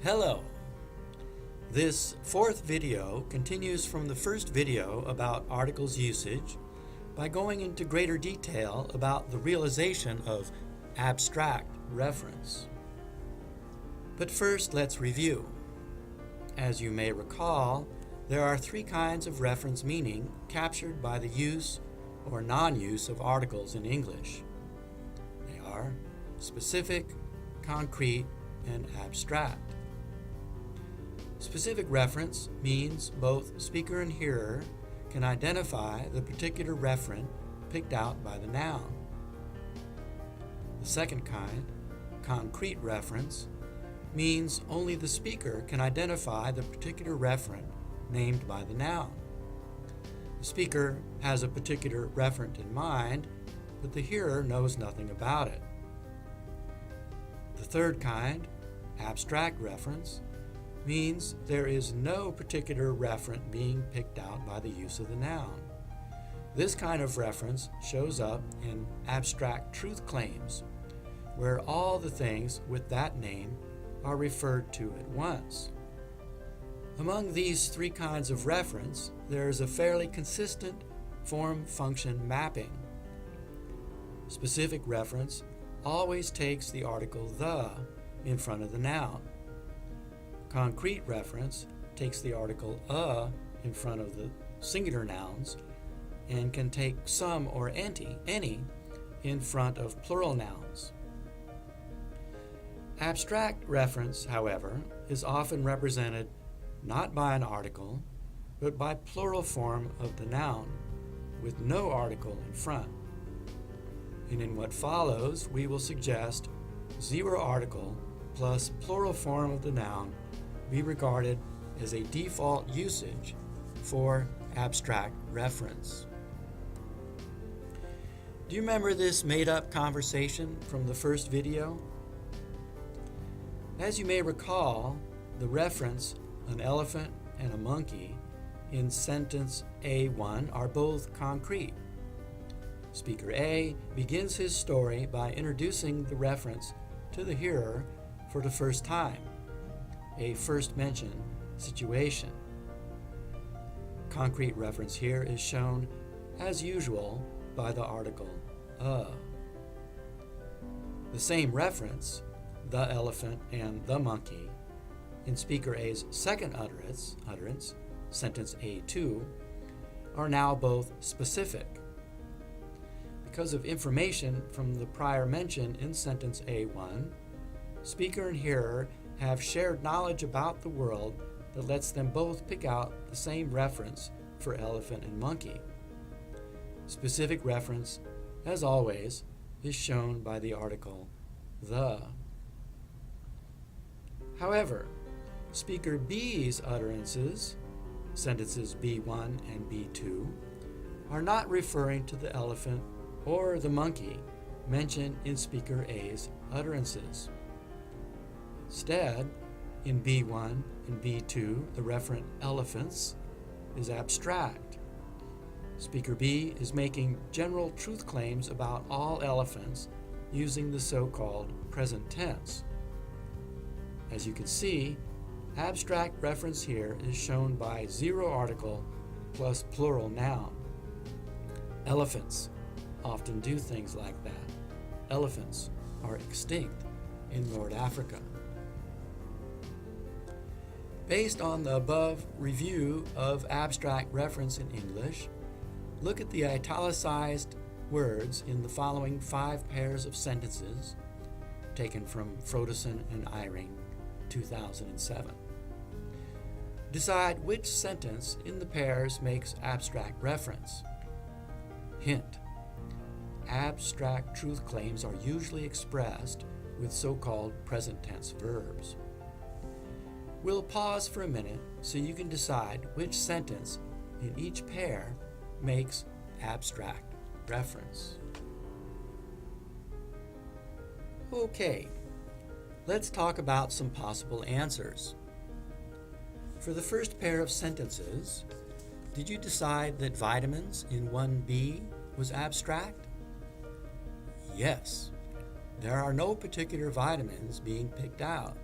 Hello! This fourth video continues from the first video about articles usage by going into greater detail about the realization of abstract reference. But first, let's review. As you may recall, there are three kinds of reference meaning captured by the use or non-use of articles in English. They are specific, concrete, and abstract. Specific reference means both speaker and hearer can identify the particular referent picked out by the noun. The second kind, concrete reference, means only the speaker can identify the particular referent named by the noun. The speaker has a particular referent in mind, but the hearer knows nothing about it. The third kind, abstract reference, means there is no particular referent being picked out by the use of the noun. This kind of reference shows up in abstract truth claims, where all the things with that name are referred to at once. Among these three kinds of reference, there is a fairly consistent form-function mapping. Specific reference always takes the article the in front of the noun. Concrete reference takes the article a in front of the singular nouns and can take some or any in front of plural nouns. Abstract reference, however, is often represented not by an article, but by plural form of the noun, with no article in front. And in what follows, we will suggest zero article plus plural form of the noun be regarded as a default usage for abstract reference. Do you remember this made-up conversation from the first video? As you may recall, the reference, an elephant and a monkey, in sentence A1 are both concrete. Speaker A begins his story by introducing the reference to the hearer for the first time, a first mention situation. Concrete reference here is shown, as usual, by the article a. The same reference, the elephant and the monkey, in Speaker A's second utterance, sentence A2, are now both specific. Because of information from the prior mention in sentence A1, speaker and hearer have shared knowledge about the world that lets them both pick out the same reference for elephant and monkey. Specific reference, as always, is shown by the article the. However, speaker B's utterances, sentences B1 and B2, are not referring to the elephant or the monkey mentioned in speaker A's utterances. Instead, in B1 and B2, the referent elephants is abstract. Speaker B is making general truth claims about all elephants using the so-called present tense. As you can see, abstract reference here is shown by zero article plus plural noun. Elephants often do things like that. Elephants are extinct in North Africa. Based on the above review of abstract reference in English, look at the italicized words in the following 5 pairs of sentences taken from Frodeson and Eyring, 2007. Decide which sentence in the pairs makes abstract reference. Hint: abstract truth claims are usually expressed with so-called present tense verbs. We'll pause for a minute so you can decide which sentence in each pair makes abstract reference. Okay, let's talk about some possible answers. For the first pair of sentences, did you decide that vitamins in 1B was abstract? Yes. There are no particular vitamins being picked out.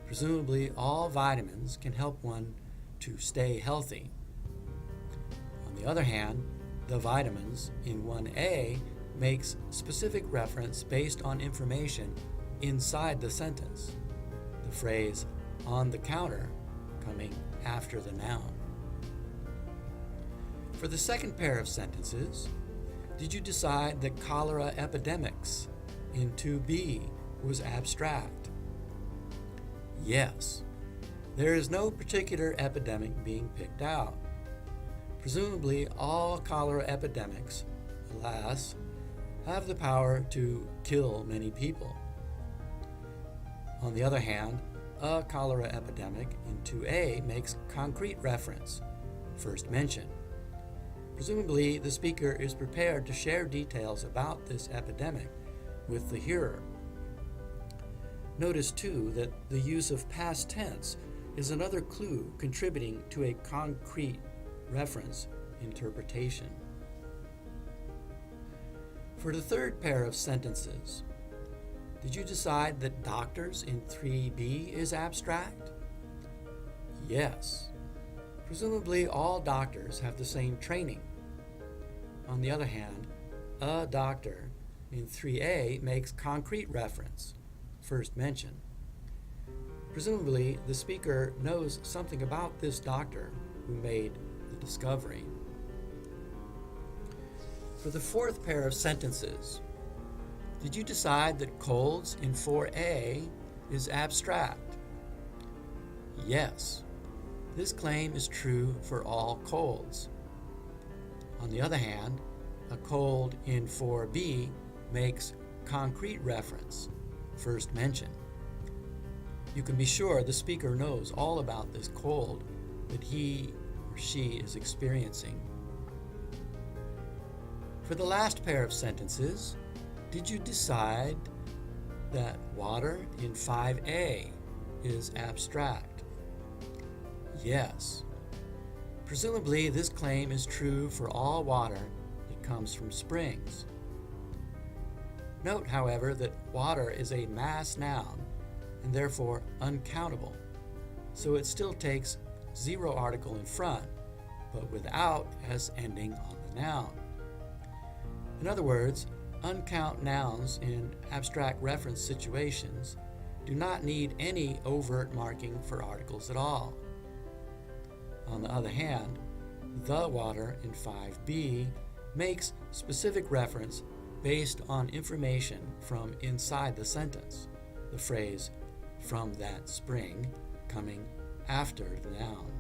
Presumably, all vitamins can help one to stay healthy. On the other hand, the vitamins in 1A makes specific reference based on information inside the sentence, the phrase on the counter coming after the noun. For the second pair of sentences, did you decide that cholera epidemics in 2B was abstract? Yes. There is no particular epidemic being picked out. Presumably, all cholera epidemics, alas, have the power to kill many people. On the other hand, a cholera epidemic in 2A makes concrete reference, first mention. Presumably, the speaker is prepared to share details about this epidemic with the hearer. Notice, too, that the use of past tense is another clue contributing to a concrete reference interpretation. For the third pair of sentences, did you decide that doctors in 3B is abstract? Yes. Presumably, all doctors have the same training. On the other hand, a doctor in 3A makes concrete reference, first mention. Presumably, the speaker knows something about this doctor who made the discovery. For the fourth pair of sentences, did you decide that colds in 4A is abstract? Yes. This claim is true for all colds. On the other hand, a cold in 4B makes concrete reference, first mention. You can be sure the speaker knows all about this cold that he or she is experiencing. For the last pair of sentences, did you decide that water in 5A is abstract? Yes. Presumably, this claim is true for all water that comes from springs. Note, however, that water is a mass noun and therefore uncountable, so it still takes zero article in front, but without s ending on the noun. In other words, uncount nouns in abstract reference situations do not need any overt marking for articles at all. On the other hand, the water in 5B makes specific reference based on information from inside the sentence, the phrase from that spring coming after the noun.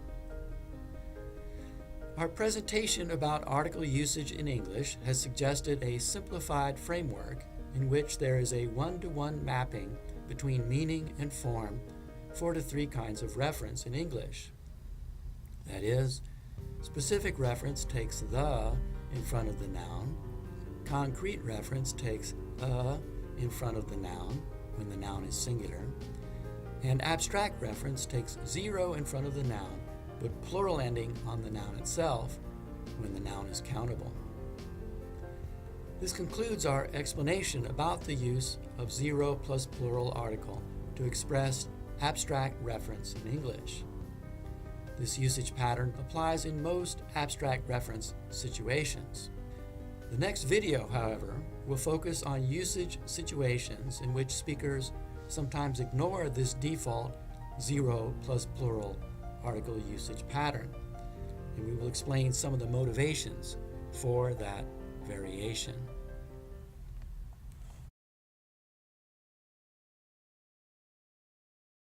Our presentation about article usage in English has suggested a simplified framework in which there is a one-to-one mapping between meaning and form for the three kinds of reference in English. That is, specific reference takes the in front of the noun, concrete reference takes a in front of the noun when the noun is singular, and abstract reference takes zero in front of the noun, but plural ending on the noun itself when the noun is countable. This concludes our explanation about the use of zero plus plural article to express abstract reference in English. This usage pattern applies in most abstract reference situations. The next video, however, will focus on usage situations in which speakers sometimes ignore this default zero plus plural article usage pattern, and we will explain some of the motivations for that variation.